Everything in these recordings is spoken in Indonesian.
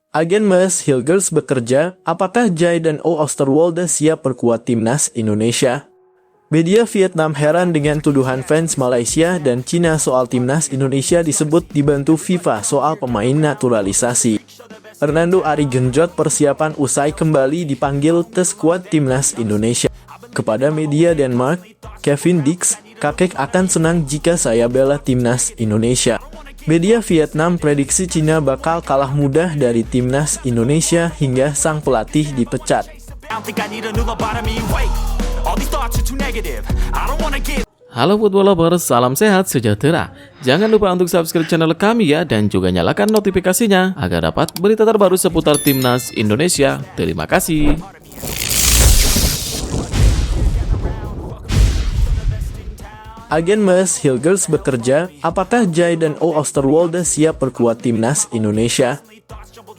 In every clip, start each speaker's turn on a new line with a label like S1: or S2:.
S1: Agen Mees Hilgers bekerja, apakah Jayden Oosterwolde siap perkuat timnas Indonesia? Media Vietnam heran dengan tuduhan fans Malaysia dan Cina soal timnas Indonesia disebut dibantu FIFA soal pemain naturalisasi. Hernando Ari genjot persiapan usai kembali dipanggil ke skuad timnas Indonesia. Kepada media Denmark, Kevin Dix, "Kakek akan senang jika saya bela timnas Indonesia." Media Vietnam prediksi Cina bakal kalah mudah dari timnas Indonesia hingga sang pelatih dipecat.
S2: Halo football lovers, salam sehat sejahtera. Jangan lupa untuk subscribe channel kami ya, dan juga nyalakan notifikasinya agar dapat berita terbaru seputar timnas Indonesia. Terima kasih.
S1: Agen Mees Hilgers bekerja, apakah Jayden Oosterwolde siap perkuat timnas Indonesia?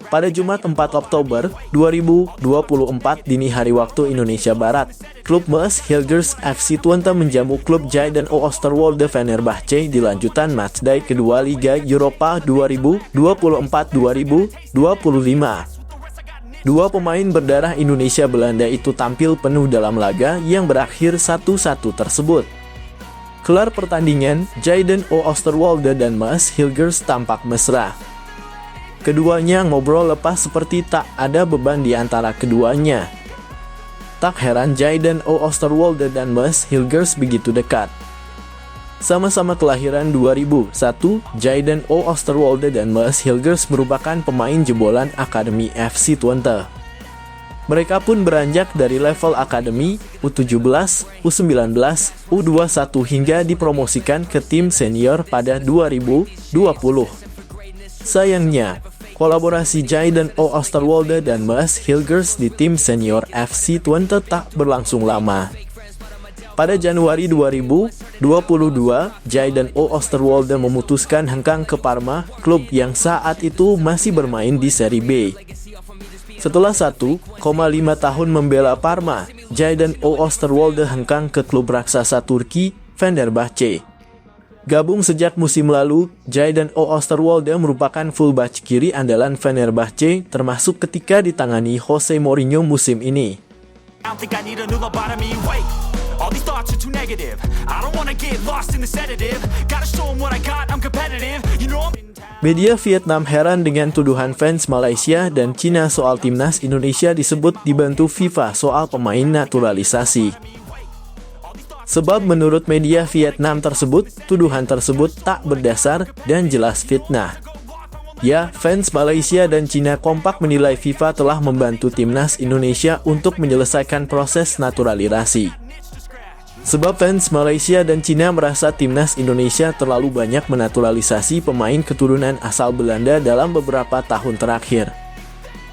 S1: Pada Jumat 4 Oktober 2024 dini hari waktu Indonesia Barat, klub Mees Hilgers FC Twente menjamu klub Jayden Oosterwolde Fenerbahce di lanjutan matchday kedua Liga Eropa 2024-2025. Dua pemain berdarah Indonesia Belanda itu tampil penuh dalam laga yang berakhir 1-1 tersebut. Kelar pertandingan, Jayden Oosterwolde dan Mees Hilgers tampak mesra. Keduanya ngobrol lepas seperti tak ada beban di antara keduanya. Tak heran Jayden Oosterwolde dan Mees Hilgers begitu dekat. Sama-sama kelahiran 2001, Jayden Oosterwolde dan Mees Hilgers merupakan pemain jebolan Akademi FC Twente. Mereka pun beranjak dari level akademi, U17, U19, U21 hingga dipromosikan ke tim senior pada 2020. Sayangnya, kolaborasi Jayden Oosterwolde dan Mees Hilgers di tim senior FC Twente tak berlangsung lama. Pada Januari 2022, Jayden Oosterwolde memutuskan hengkang ke Parma, klub yang saat itu masih bermain di Serie B. Setelah 1,5 tahun membela Parma, Jayden Oosterwolde hengkang ke klub raksasa Turki, Fenerbahce. Gabung sejak musim lalu, Jayden Oosterwolde merupakan fullback kiri andalan Fenerbahce, termasuk ketika ditangani Jose Mourinho musim ini. Media Vietnam heran dengan tuduhan fans Malaysia dan Cina soal timnas Indonesia disebut dibantu FIFA soal pemain naturalisasi. Sebab menurut media Vietnam tersebut, tuduhan tersebut tak berdasar dan jelas fitnah. Ya, fans Malaysia dan Cina kompak menilai FIFA telah membantu timnas Indonesia untuk menyelesaikan proses naturalisasi. Sebab fans Malaysia dan Cina merasa timnas Indonesia terlalu banyak menaturalisasi pemain keturunan asal Belanda dalam beberapa tahun terakhir.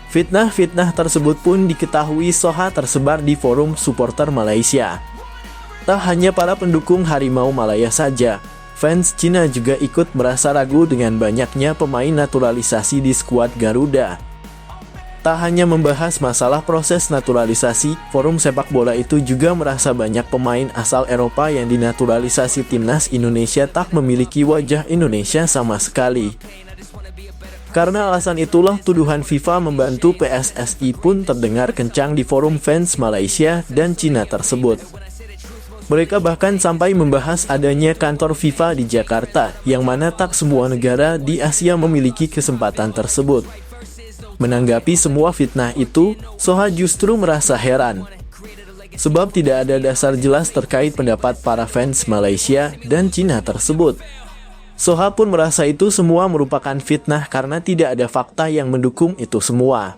S1: Fitnah-fitnah tersebut pun diketahui Soha tersebar di forum supporter Malaysia. Tak hanya para pendukung Harimau Malaya saja, fans Cina juga ikut merasa ragu dengan banyaknya pemain naturalisasi di skuad Garuda. Tak hanya membahas masalah proses naturalisasi, forum sepak bola itu juga merasa banyak pemain asal Eropa yang dinaturalisasi timnas Indonesia tak memiliki wajah Indonesia sama sekali. Karena alasan itulah tuduhan FIFA membantu PSSI pun terdengar kencang di forum fans Malaysia dan Cina tersebut. Mereka bahkan sampai membahas adanya kantor FIFA di Jakarta, yang mana tak semua negara di Asia memiliki kesempatan tersebut. Menanggapi semua fitnah itu, Soha justru merasa heran. Sebab tidak ada dasar jelas terkait pendapat para fans Malaysia dan Cina tersebut. Soha pun merasa itu semua merupakan fitnah karena tidak ada fakta yang mendukung itu semua.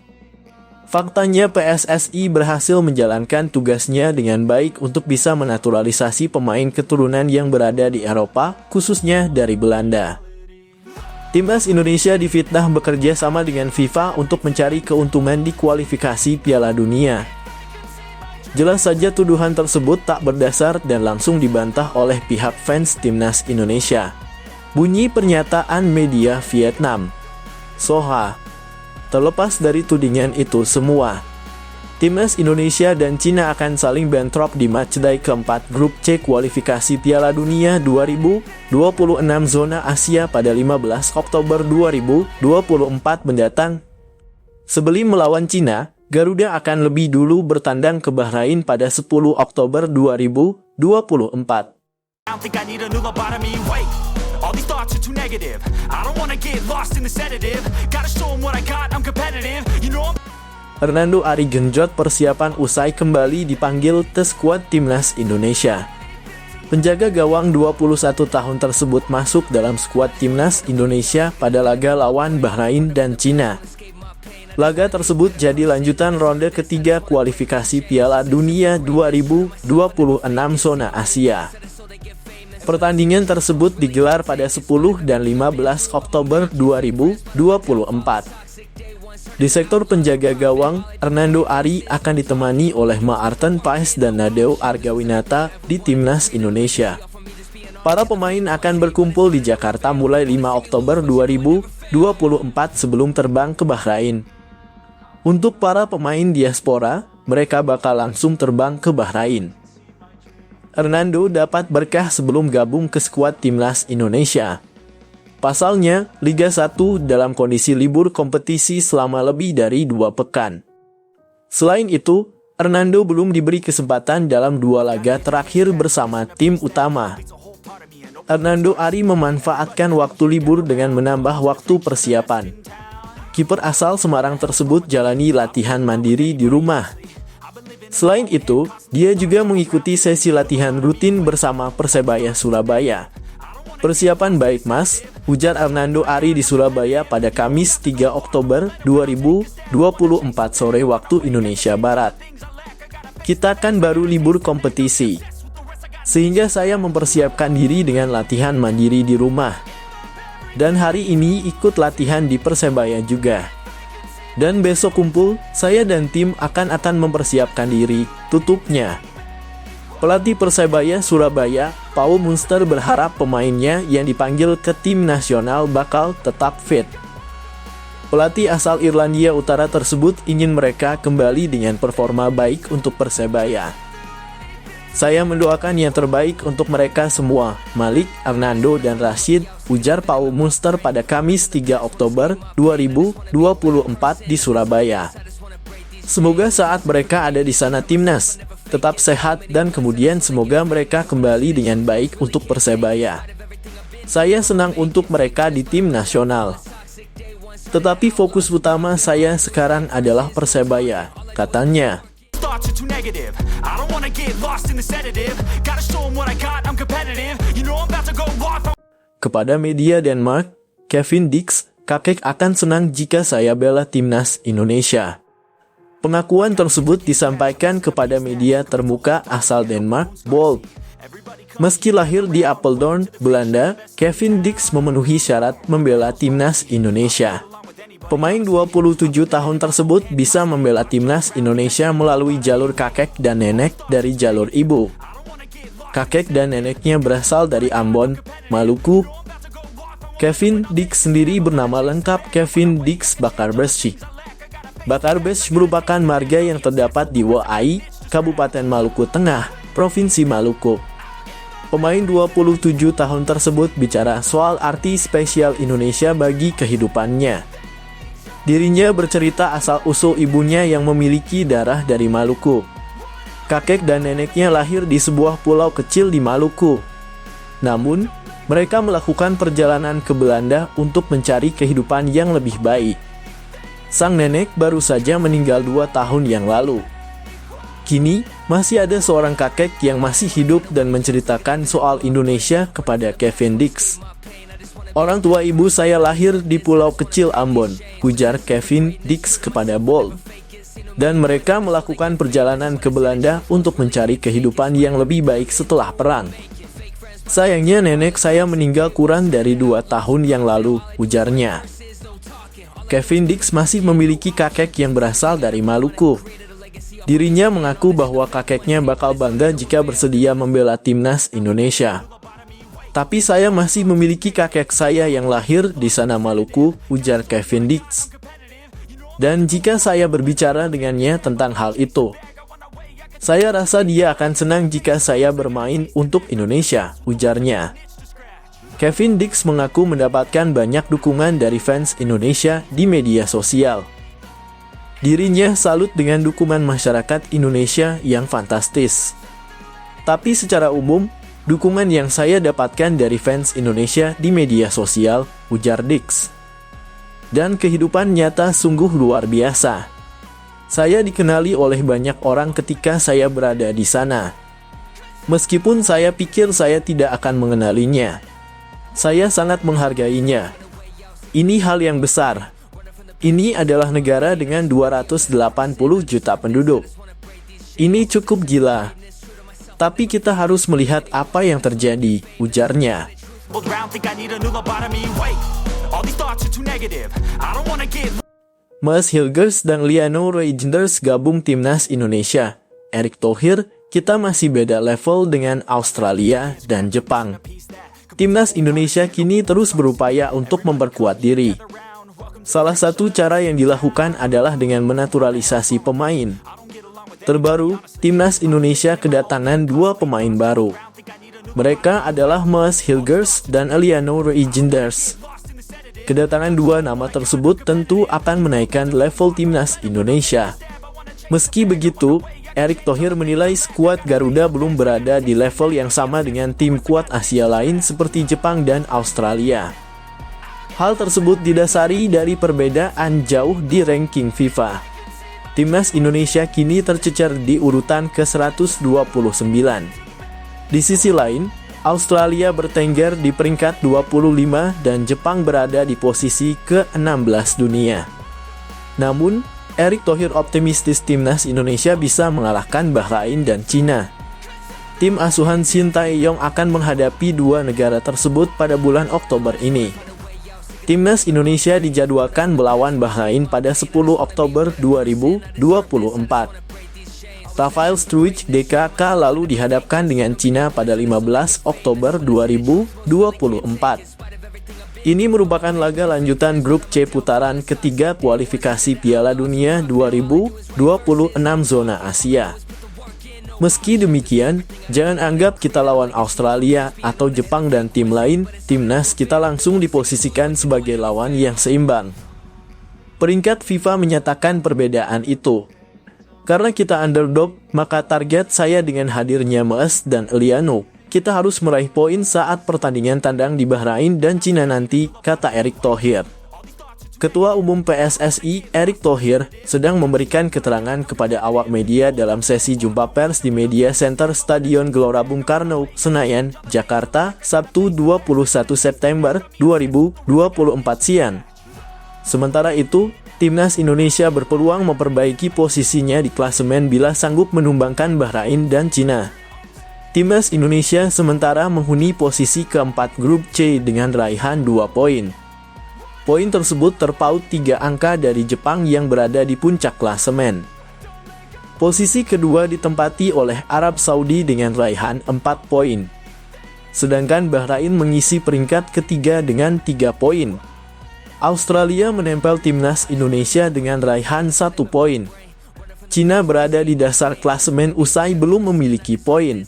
S1: Faktanya PSSI berhasil menjalankan tugasnya dengan baik untuk bisa menaturalisasi pemain keturunan yang berada di Eropa, khususnya dari Belanda. Timnas Indonesia difitnah bekerja sama dengan FIFA untuk mencari keuntungan di kualifikasi Piala Dunia. Jelas saja tuduhan tersebut tak berdasar dan langsung dibantah oleh pihak fans Timnas Indonesia. Bunyi pernyataan media Vietnam. Soha, terlepas dari tudingan itu semua, Timnas Indonesia dan Cina akan saling bentrok di matchday keempat grup C kualifikasi Piala Dunia 2026 zona Asia pada 15 Oktober 2024 mendatang. Sebelum melawan Cina, Garuda akan lebih dulu bertandang ke Bahrain pada 10 Oktober 2024.
S3: All these thoughts are too negative. I don't wanna get lost in the sedative. Gotta show 'em what I got, I'm competitive. You know I'm...
S1: Hernando Ari genjot persiapan usai kembali dipanggil ke skuad Timnas Indonesia. Penjaga gawang 21 tahun tersebut masuk dalam skuad Timnas Indonesia pada laga lawan Bahrain dan Cina. Laga tersebut jadi lanjutan ronde ketiga kualifikasi Piala Dunia 2026 zona Asia. Pertandingan tersebut digelar pada 10 dan 15 Oktober 2024. Di sektor penjaga gawang, Hernando Ari akan ditemani oleh Maarten Paes dan Nadeo Argawinata di Timnas Indonesia. Para pemain akan berkumpul di Jakarta mulai 5 Oktober 2024 sebelum terbang ke Bahrain. Untuk para pemain diaspora, mereka bakal langsung terbang ke Bahrain. Hernando dapat berkah sebelum gabung ke skuad Timnas Indonesia. Pasalnya, Liga 1 dalam kondisi libur kompetisi selama lebih dari 2 pekan. Selain itu, Hernando belum diberi kesempatan dalam 2 laga terakhir bersama tim utama. Hernando Ari memanfaatkan waktu libur dengan menambah waktu persiapan. Kiper asal Semarang tersebut jalani latihan mandiri di rumah. Selain itu, dia juga mengikuti sesi latihan rutin bersama Persebaya Surabaya. Persiapan baik mas, ujar Hernando Ari di Surabaya pada Kamis 3 Oktober 2024 sore waktu Indonesia Barat. Kita kan baru libur kompetisi, sehingga saya mempersiapkan diri dengan latihan mandiri di rumah. Dan hari ini ikut latihan di Persebaya juga. Dan besok kumpul, saya dan tim akan mempersiapkan diri, tutupnya. Pelatih Persebaya Surabaya, Paul Munster berharap pemainnya yang dipanggil ke tim nasional bakal tetap fit. Pelatih asal Irlandia Utara tersebut ingin mereka kembali dengan performa baik untuk Persebaya. Saya mendoakan yang terbaik untuk mereka semua, Malik, Hernando, dan Rashid, ujar Paul Munster pada Kamis 3 Oktober 2024 di Surabaya. Semoga saat mereka ada di sana timnas tetap sehat dan kemudian semoga mereka kembali dengan baik untuk Persebaya. Saya senang untuk mereka di tim nasional. Tetapi fokus utama saya sekarang adalah Persebaya, katanya. Kepada media Denmark, Kevin Dix, kakek akan senang jika saya bela timnas Indonesia. Pengakuan tersebut disampaikan kepada media termuka asal Denmark, Bold. Meski lahir di Apeldoorn, Belanda, Kevin Dix memenuhi syarat membela timnas Indonesia. Pemain 27 tahun tersebut bisa membela timnas Indonesia melalui jalur kakek dan nenek dari jalur ibu. Kakek dan neneknya berasal dari Ambon, Maluku. Kevin Dix sendiri bernama lengkap Kevin Dix Bakarbesci. Bakarbes merupakan marga yang terdapat di Wai, Kabupaten Maluku Tengah, Provinsi Maluku. Pemain 27 tahun tersebut bicara soal arti spesial Indonesia bagi kehidupannya. Dirinya bercerita asal-usul ibunya yang memiliki darah dari Maluku. Kakek dan neneknya lahir di sebuah pulau kecil di Maluku. Namun, mereka melakukan perjalanan ke Belanda untuk mencari kehidupan yang lebih baik. Sang nenek baru saja meninggal 2 tahun yang lalu. Kini, masih ada seorang kakek yang masih hidup dan menceritakan soal Indonesia kepada Kevin Dix. Orang tua ibu saya lahir di pulau kecil Ambon, ujar Kevin Dix kepada Bold. Dan mereka melakukan perjalanan ke Belanda untuk mencari kehidupan yang lebih baik setelah perang. Sayangnya nenek saya meninggal kurang dari 2 tahun yang lalu, ujarnya. Kevin Dix masih memiliki kakek yang berasal dari Maluku. Dirinya mengaku bahwa kakeknya bakal bangga jika bersedia membela timnas Indonesia. Tapi saya masih memiliki kakek saya yang lahir di sana Maluku, ujar Kevin Dix. Dan jika saya berbicara dengannya tentang hal itu, saya rasa dia akan senang jika saya bermain untuk Indonesia, ujarnya. Kevin Dix mengaku mendapatkan banyak dukungan dari fans Indonesia di media sosial. Dirinya salut dengan dukungan masyarakat Indonesia yang fantastis. Tapi secara umum, dukungan yang saya dapatkan dari fans Indonesia di media sosial, ujar Dix. Dan kehidupan nyata sungguh luar biasa. Saya dikenali oleh banyak orang ketika saya berada di sana. Meskipun saya pikir saya tidak akan mengenalinya, saya sangat menghargainya. Ini hal yang besar. Ini adalah negara dengan 280 juta penduduk. Ini cukup gila. Tapi kita harus melihat apa yang terjadi, ujarnya. Mees Hilgers dan Liano Reijnders gabung timnas Indonesia. Erick Thohir, kita masih beda level dengan Australia dan Jepang. Timnas Indonesia kini terus berupaya untuk memperkuat diri. Salah satu cara yang dilakukan adalah dengan menaturalisasi pemain. Terbaru, Timnas Indonesia kedatangan 2 pemain baru. Mereka adalah Mees Hilgers dan Liano Reijnders. Kedatangan 2 nama tersebut tentu akan menaikkan level Timnas Indonesia. Meski begitu, Erick Thohir menilai skuad Garuda belum berada di level yang sama dengan tim kuat Asia lain seperti Jepang dan Australia. Hal tersebut didasari dari perbedaan jauh di ranking FIFA. Timnas Indonesia kini tercecer di urutan ke-129. Di sisi lain, Australia bertengger di peringkat 25 dan Jepang berada di posisi ke-16 dunia. Namun, Erick Thohir optimistis timnas Indonesia bisa mengalahkan Bahrain dan Cina. Tim asuhan Shin Tae-yong akan menghadapi 2 negara tersebut pada bulan Oktober ini. Timnas Indonesia dijadwalkan melawan Bahrain pada 10 Oktober 2024. Rafael Struijk DKK lalu dihadapkan dengan Cina pada 15 Oktober 2024. Ini merupakan laga lanjutan grup C putaran ketiga kualifikasi Piala Dunia 2026 zona Asia. Meski demikian, jangan anggap kita lawan Australia atau Jepang dan tim lain, timnas kita langsung diposisikan sebagai lawan yang seimbang. Peringkat FIFA menyatakan perbedaan itu. Karena kita underdog, maka target saya dengan hadirnya Mees dan Liano, kita harus meraih poin saat pertandingan tandang di Bahrain dan Cina nanti, kata Erick Thohir. Ketua Umum PSSI, Erick Thohir, sedang memberikan keterangan kepada awak media dalam sesi jumpa pers di Media Center Stadion Gelora Bung Karno, Senayan, Jakarta, Sabtu 21 September 2024 siang. Sementara itu, Timnas Indonesia berpeluang memperbaiki posisinya di klasemen bila sanggup menumbangkan Bahrain dan Cina. Timnas Indonesia sementara menghuni posisi keempat grup C dengan raihan 2 poin. Poin tersebut terpaut 3 angka dari Jepang yang berada di puncak klasemen. Posisi kedua ditempati oleh Arab Saudi dengan raihan 4 poin. Sedangkan Bahrain mengisi peringkat ketiga dengan 3 poin. Australia menempel Timnas Indonesia dengan raihan 1 poin. Cina berada di dasar klasemen usai belum memiliki poin.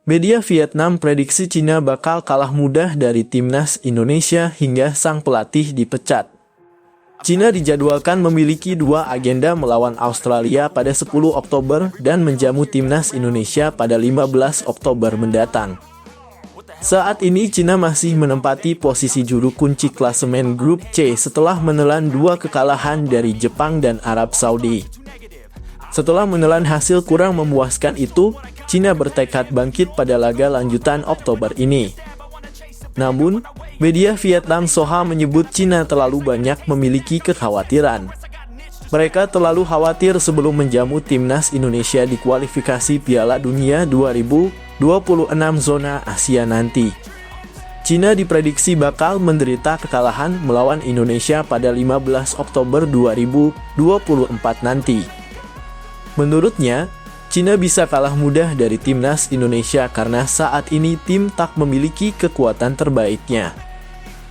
S1: Media Vietnam prediksi Cina bakal kalah mudah dari timnas Indonesia hingga sang pelatih dipecat. Cina dijadwalkan memiliki 2 agenda melawan Australia pada 10 Oktober dan menjamu timnas Indonesia pada 15 Oktober mendatang. Saat ini Cina masih menempati posisi juru kunci klasemen grup C setelah menelan 2 kekalahan dari Jepang dan Arab Saudi. Setelah menelan hasil kurang memuaskan itu, Cina bertekad bangkit pada laga lanjutan Oktober ini. Namun, media Vietnam Soha menyebut Cina terlalu banyak memiliki kekhawatiran. Mereka terlalu khawatir sebelum menjamu timnas Indonesia di kualifikasi Piala Dunia 2026 zona Asia nanti. Cina diprediksi bakal menderita kekalahan melawan Indonesia pada 15 Oktober 2024 nanti. Menurutnya, Cina bisa kalah mudah dari timnas Indonesia karena saat ini tim tak memiliki kekuatan terbaiknya.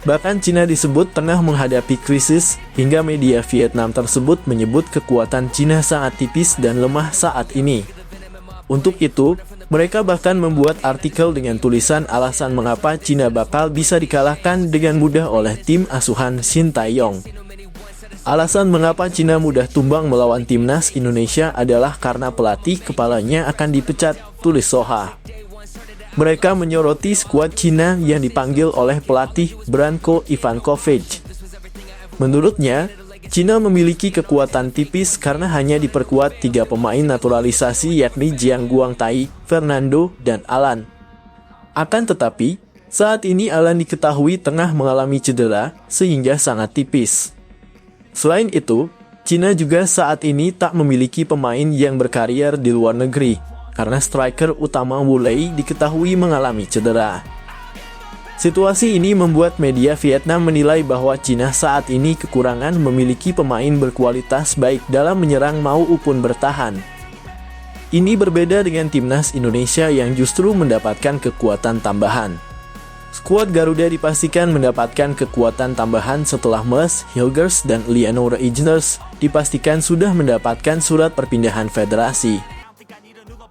S1: Bahkan Cina disebut tengah menghadapi krisis, hingga media Vietnam tersebut menyebut kekuatan Cina sangat tipis dan lemah saat ini. Untuk itu, mereka bahkan membuat artikel dengan tulisan alasan mengapa Cina bakal bisa dikalahkan dengan mudah oleh tim asuhan Shin Tae-yong. Alasan mengapa Cina mudah tumbang melawan timnas Indonesia adalah karena pelatih kepalanya akan dipecat, tulis Soha. Mereka menyoroti skuad Cina yang dipanggil oleh pelatih Branko Ivankovic. Menurutnya, Cina memiliki kekuatan tipis karena hanya diperkuat 3 pemain naturalisasi yakni Jiang Guangtai, Fernando, dan Alan. Akan tetapi, saat ini Alan diketahui tengah mengalami cedera sehingga sangat tipis. Selain itu, Cina juga saat ini tak memiliki pemain yang berkarier di luar negeri, karena striker utama Wu Lei diketahui mengalami cedera. Situasi ini membuat media Vietnam menilai bahwa Cina saat ini kekurangan memiliki pemain berkualitas baik dalam menyerang maupun bertahan. Ini berbeda dengan timnas Indonesia yang justru mendapatkan kekuatan tambahan. Skuad Garuda dipastikan mendapatkan kekuatan tambahan setelah Mes Hilgers dan Liano Reijnders dipastikan sudah mendapatkan surat perpindahan federasi.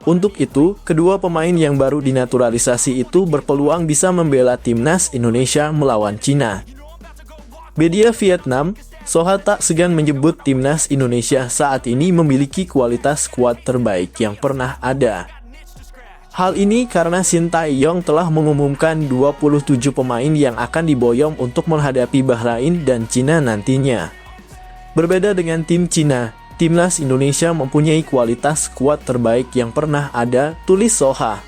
S1: Untuk itu, kedua pemain yang baru dinaturalisasi itu berpeluang bisa membela timnas Indonesia melawan Cina. Media Vietnam, Soha tak segan menyebut timnas Indonesia saat ini memiliki kualitas skuad terbaik yang pernah ada. Hal ini karena Shin Tae-yong telah mengumumkan 27 pemain yang akan diboyong untuk menghadapi Bahrain dan Cina nantinya. Berbeda dengan tim Cina, timnas Indonesia mempunyai kualitas skuad terbaik yang pernah ada, tulis Soha.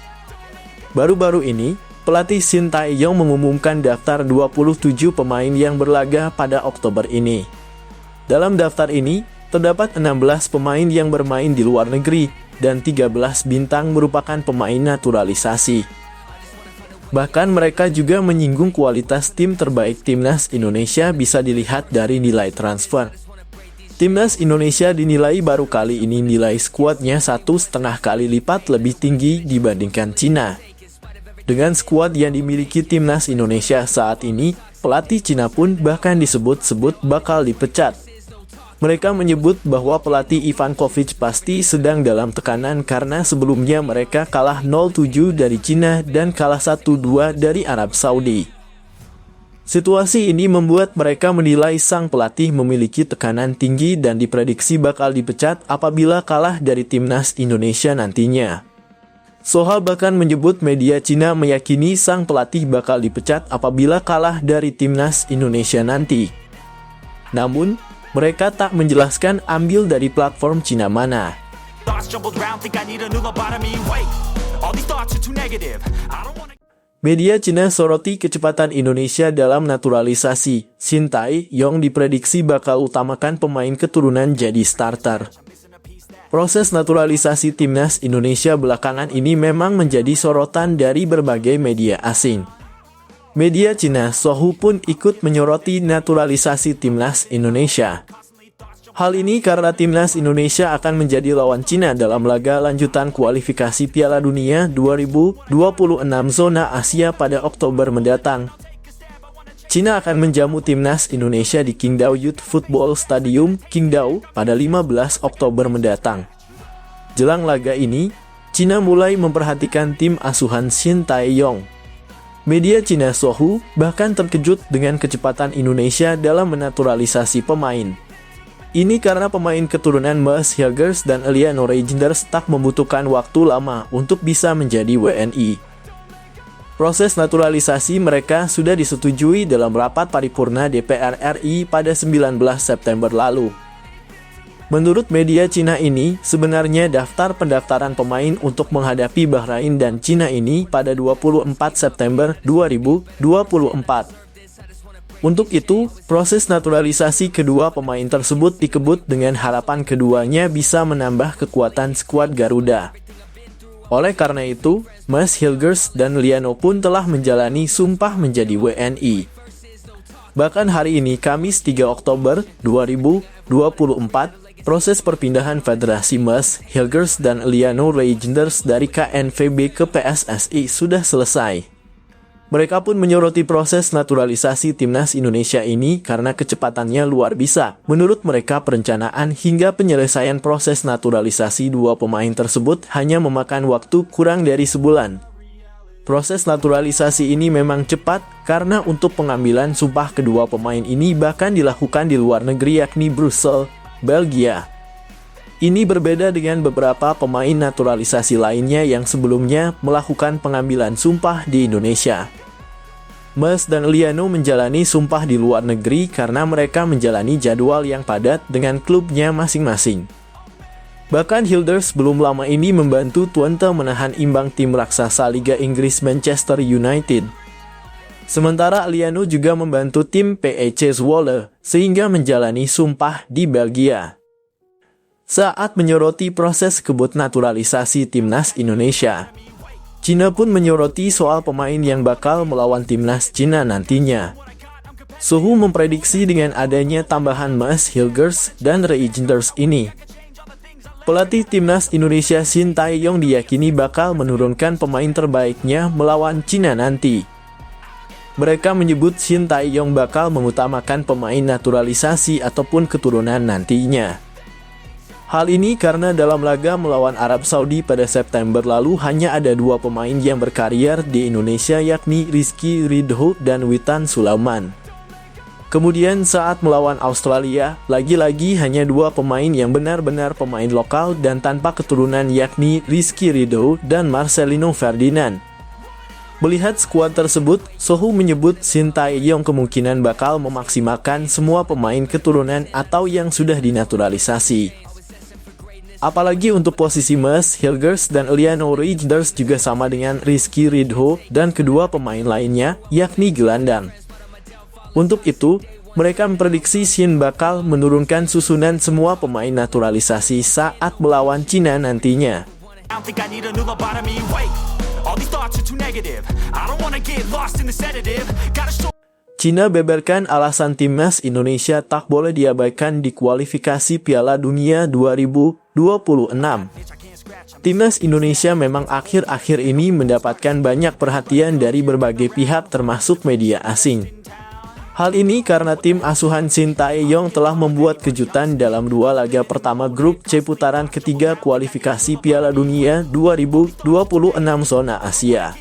S1: Baru-baru ini, pelatih Shin Tae-yong mengumumkan daftar 27 pemain yang berlaga pada Oktober ini. Dalam daftar ini, terdapat 16 pemain yang bermain di luar negeri, dan 13 bintang merupakan pemain naturalisasi. Bahkan mereka juga menyinggung kualitas tim terbaik timnas Indonesia bisa dilihat dari nilai transfer. Timnas Indonesia dinilai baru kali ini nilai skuadnya 1,5 kali lipat lebih tinggi dibandingkan Cina. Dengan skuad yang dimiliki timnas Indonesia saat ini, pelatih Cina pun bahkan disebut-sebut bakal dipecat. Mereka menyebut bahwa pelatih Ivankovic pasti sedang dalam tekanan karena sebelumnya mereka kalah 0-7 dari Cina dan kalah 1-2 dari Arab Saudi. Situasi ini membuat mereka menilai sang pelatih memiliki tekanan tinggi dan diprediksi bakal dipecat apabila kalah dari timnas Indonesia nantinya. Soha bahkan menyebut media Cina meyakini sang pelatih bakal dipecat apabila kalah dari timnas Indonesia nanti. Namun, mereka tak menjelaskan ambil dari platform Cina mana. Media Cina soroti kecepatan Indonesia dalam naturalisasi. Shin Tae-yong diprediksi bakal utamakan pemain keturunan jadi starter. Proses naturalisasi timnas Indonesia belakangan ini memang menjadi sorotan dari berbagai media asing. Media Cina Sohu pun ikut menyoroti naturalisasi timnas Indonesia. Hal ini karena timnas Indonesia akan menjadi lawan Cina dalam laga lanjutan kualifikasi Piala Dunia 2026 zona Asia pada Oktober mendatang. Cina akan menjamu timnas Indonesia di Qingdao Youth Football Stadium, Qingdao, pada 15 Oktober mendatang. Jelang laga ini, Cina mulai memperhatikan tim asuhan Shin Tae-yong. Media Cina Sohu bahkan terkejut dengan kecepatan Indonesia dalam menaturalisasi pemain. Ini karena pemain keturunan Mes Hilgers dan Liano Reijnders tak membutuhkan waktu lama untuk bisa menjadi WNI. Proses naturalisasi mereka sudah disetujui dalam rapat paripurna DPR RI pada 19 September lalu. Menurut media Cina ini, sebenarnya daftar pendaftaran pemain untuk menghadapi Bahrain dan Cina ini pada 24 September 2024. Untuk itu, proses naturalisasi kedua pemain tersebut dikebut dengan harapan keduanya bisa menambah kekuatan skuad Garuda. Oleh karena itu, Mes Hilgers dan Liano pun telah menjalani sumpah menjadi WNI. Bahkan hari ini, Kamis 3 Oktober 2024, Proses perpindahan Federasi MES, Hilgers dan Eliano Reijnders dari KNVB ke PSSI sudah selesai. Mereka pun menyoroti proses naturalisasi timnas Indonesia ini karena kecepatannya luar biasa. Menurut mereka, perencanaan hingga penyelesaian proses naturalisasi dua pemain tersebut hanya memakan waktu kurang dari sebulan. Proses naturalisasi ini memang cepat karena untuk pengambilan sumpah kedua pemain ini bahkan dilakukan di luar negeri, yakni Brussels, Belgia. Ini berbeda dengan beberapa pemain naturalisasi lainnya yang sebelumnya melakukan pengambilan sumpah di Indonesia. MES dan Eliano menjalani sumpah di luar negeri karena mereka menjalani jadwal yang padat dengan klubnya masing-masing. Bahkan Hilgers belum lama ini membantu Twente menahan imbang tim raksasa Liga Inggris Manchester United. Sementara Eliano juga membantu tim PEC Zwolle sehingga menjalani sumpah di Belgia. Saat menyoroti proses kebut naturalisasi timnas Indonesia, Cina pun menyoroti soal pemain yang bakal melawan timnas Cina nantinya. Suhu memprediksi dengan adanya tambahan MES, Hilgers, dan Reijnders ini, pelatih timnas Indonesia Shin Tae-yong diyakini bakal menurunkan pemain terbaiknya melawan Cina nanti. Mereka menyebut Shin Tae-yong bakal mengutamakan pemain naturalisasi ataupun keturunan nantinya. Hal ini karena dalam laga melawan Arab Saudi pada September lalu hanya ada dua pemain yang berkarier di Indonesia, yakni Rizky Ridho dan Witan Sulaiman. Kemudian saat melawan Australia, lagi-lagi hanya dua pemain yang benar-benar pemain lokal dan tanpa keturunan, yakni Rizky Ridho dan Marcelino Ferdinand. Melihat skuad tersebut, Sohu menyebut Shin Tae-yong kemungkinan bakal memaksimalkan semua pemain keturunan atau yang sudah dinaturalisasi. Apalagi untuk posisi MES, Hilgers dan Eliano Reijnders juga sama dengan Rizky Ridho dan kedua pemain lainnya, yakni gelandang. Untuk itu, mereka memprediksi Shin bakal menurunkan susunan semua pemain naturalisasi saat melawan Cina nantinya. Cina beberkan alasan timnas Indonesia tak boleh diabaikan di kualifikasi Piala Dunia 2026. Timnas Indonesia memang akhir-akhir ini mendapatkan banyak perhatian dari berbagai pihak termasuk media asing. Hal ini karena tim asuhan Shin Tae-yong telah membuat kejutan dalam dua laga pertama grup C putaran ketiga kualifikasi Piala Dunia 2026 zona Asia.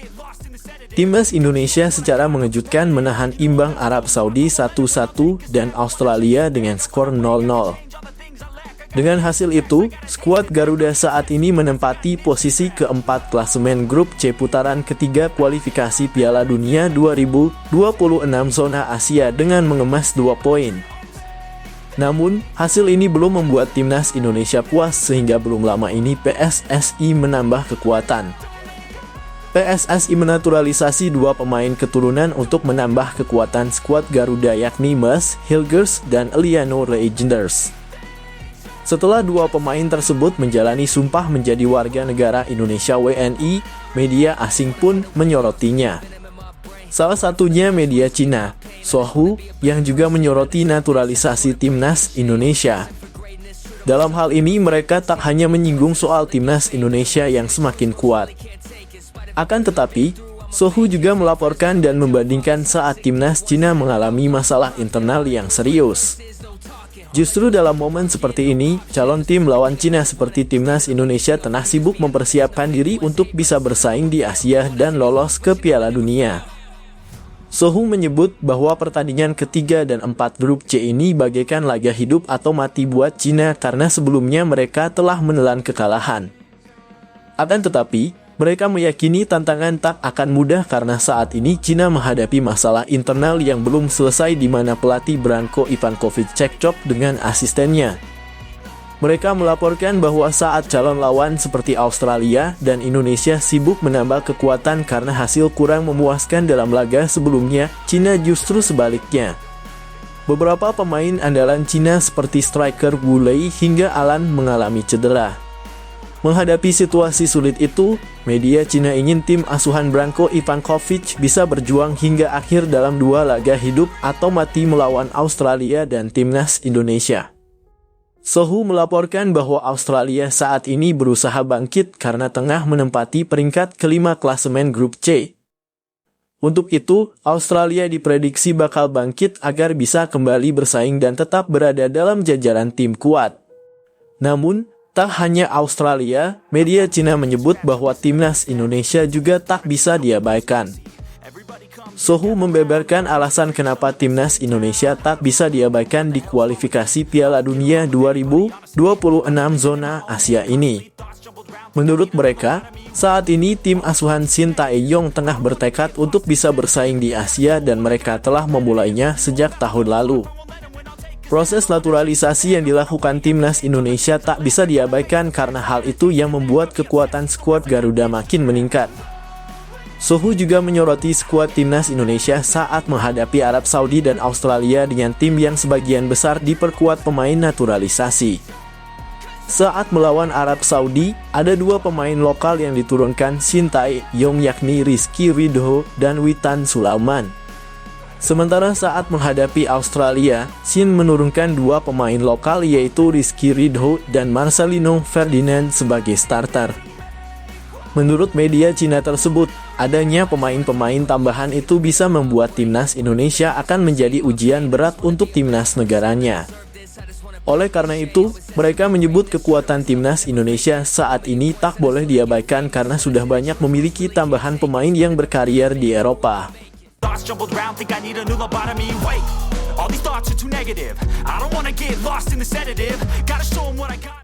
S1: Timnas Indonesia secara mengejutkan menahan imbang Arab Saudi 1-1 dan Australia dengan skor 0-0. Dengan hasil itu, skuad Garuda saat ini menempati posisi keempat klasemen grup C putaran ketiga kualifikasi Piala Dunia 2026 zona Asia dengan mengemas 2 poin. Namun, hasil ini belum membuat timnas Indonesia puas sehingga belum lama ini PSSI menambah kekuatan. PSSI menaturalisasi dua pemain keturunan untuk menambah kekuatan skuad Garuda, yakni MES, Hilgers, dan Eliano Reijnders. Setelah dua pemain tersebut menjalani sumpah menjadi warga negara Indonesia WNI, media asing pun menyorotinya. Salah satunya media Cina, Sohu, yang juga menyoroti naturalisasi timnas Indonesia. Dalam hal ini mereka tak hanya menyinggung soal timnas Indonesia yang semakin kuat. Akan tetapi, Sohu juga melaporkan dan membandingkan saat timnas Cina mengalami masalah internal yang serius. Justru dalam momen seperti ini, calon tim lawan Cina seperti timnas Indonesia tengah sibuk mempersiapkan diri untuk bisa bersaing di Asia dan lolos ke Piala Dunia. Sohu menyebut bahwa pertandingan ketiga dan 4 grup C ini bagaikan laga hidup atau mati buat Cina karena sebelumnya mereka telah menelan kekalahan. Akan tetapi, mereka meyakini tantangan tak akan mudah karena saat ini Cina menghadapi masalah internal yang belum selesai di mana pelatih Branko Ivankovic cekcok dengan asistennya. Mereka melaporkan bahwa saat calon lawan seperti Australia dan Indonesia sibuk menambah kekuatan karena hasil kurang memuaskan dalam laga sebelumnya, Cina justru sebaliknya. Beberapa pemain andalan Cina seperti striker Wu Lei hingga Alan mengalami cedera. Menghadapi situasi sulit itu, media Cina ingin tim asuhan Branko Ivankovic bisa berjuang hingga akhir dalam 2 laga hidup atau mati melawan Australia dan timnas Indonesia. Sohu melaporkan bahwa Australia saat ini berusaha bangkit karena tengah menempati peringkat kelima klasemen grup C. Untuk itu, Australia diprediksi bakal bangkit agar bisa kembali bersaing dan tetap berada dalam jajaran tim kuat. Namun, tak hanya Australia, media Cina menyebut bahwa timnas Indonesia juga tak bisa diabaikan. Sohu membeberkan alasan kenapa timnas Indonesia tak bisa diabaikan di kualifikasi Piala Dunia 2026 zona Asia ini. Menurut mereka, saat ini tim asuhan Shin Tae-yong tengah bertekad untuk bisa bersaing di Asia dan mereka telah memulainya sejak tahun lalu. Proses naturalisasi yang dilakukan timnas Indonesia tak bisa diabaikan karena hal itu yang membuat kekuatan skuad Garuda makin meningkat. Sohu juga menyoroti skuad timnas Indonesia saat menghadapi Arab Saudi dan Australia dengan tim yang sebagian besar diperkuat pemain naturalisasi. Saat melawan Arab Saudi, ada dua pemain lokal yang diturunkan Shin Tae-yong yakni Rizky Ridho dan Witan Sulaiman. Sementara saat menghadapi Australia, Shin menurunkan dua pemain lokal yaitu Rizky Ridho dan Marcelino Ferdinand sebagai starter. Menurut media Cina tersebut, adanya pemain-pemain tambahan itu bisa membuat timnas Indonesia akan menjadi ujian berat untuk timnas negaranya. Oleh karena itu, mereka menyebut kekuatan timnas Indonesia saat ini tak boleh diabaikan karena sudah banyak memiliki tambahan pemain yang berkarier di Eropa.
S3: All these thoughts are too negative. I don't wanna get lost in the sedative. Gotta show 'em what I got.